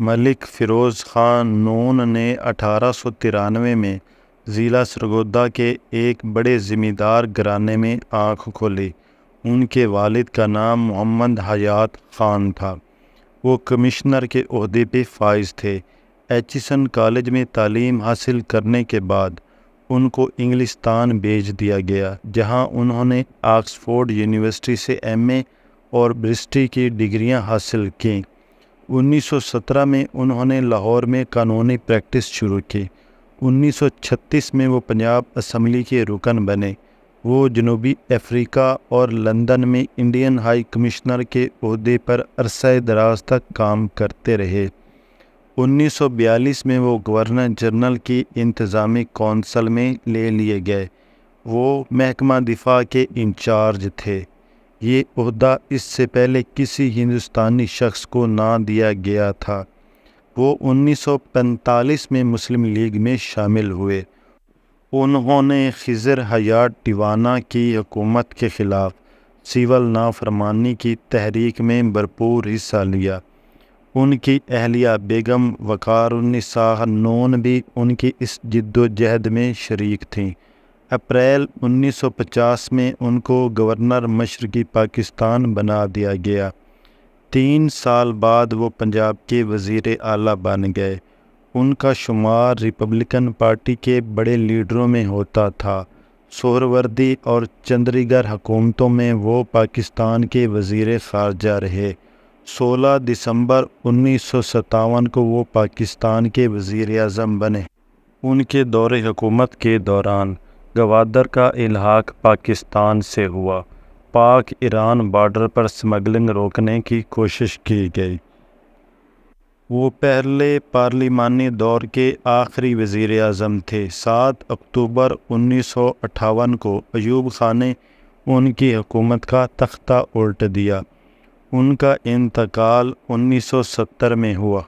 ملک فیروز خان نون نے 1893 میں ضلع سرگودا کے ایک بڑے زمیندار گھرانے میں آنکھ کھولی۔ ان کے والد کا نام محمد حیات خان تھا۔ وہ کمشنر کے عہدے پہ فائز تھے۔ ایچسن کالج میں تعلیم حاصل کرنے کے بعد ان کو انگلستان بھیج دیا گیا، جہاں انہوں نے آکسفورڈ یونیورسٹی سے ایم اے اور برسٹی کی ڈگریاں حاصل کیں۔ 1917 میں انہوں نے لاہور میں قانونی پریکٹس شروع کی۔ 1936 میں وہ پنجاب اسمبلی کے رکن بنے۔ وہ جنوبی افریقہ اور لندن میں انڈین ہائی کمشنر کے عہدے پر عرصہ دراز تک کام کرتے رہے۔ 1942 میں وہ گورنر جنرل کی انتظامی کونسل میں لے لیے گئے۔ وہ محکمہ دفاع کے انچارج تھے۔ یہ عہدہ اس سے پہلے کسی ہندوستانی شخص کو نہ دیا گیا تھا۔ وہ 1945 میں مسلم لیگ میں شامل ہوئے۔ انہوں نے خضر حیات ٹیوانہ کی حکومت کے خلاف سول نافرمانی کی تحریک میں بھرپور حصہ لیا۔ ان کی اہلیہ بیگم وقار النساء نون بھی ان کی اس جد و جہد میں شریک تھیں۔ اپریل 1950 میں ان کو گورنر مشرقی پاکستان بنا دیا گیا۔ 3 سال بعد وہ پنجاب کے وزیر اعلیٰ بن گئے۔ ان کا شمار ریپبلکن پارٹی کے بڑے لیڈروں میں ہوتا تھا۔ سہروردی اور چندری گڑھ حکومتوں میں وہ پاکستان کے وزیر خارجہ رہے۔ 16 دسمبر 1957 کو وہ پاکستان کے وزیر اعظم بنے۔ ان کے دور حکومت کے دوران گوادر کا الحاق پاکستان سے ہوا۔ پاک ایران بارڈر پر سمگلنگ روکنے کی کوشش کی گئی۔ وہ پہلے پارلیمانی دور کے آخری وزیر اعظم تھے۔ 7 اکتوبر 1958 کو ایوب خان نے ان کی حکومت کا تختہ الٹ دیا۔ ان کا انتقال 1970 میں ہوا۔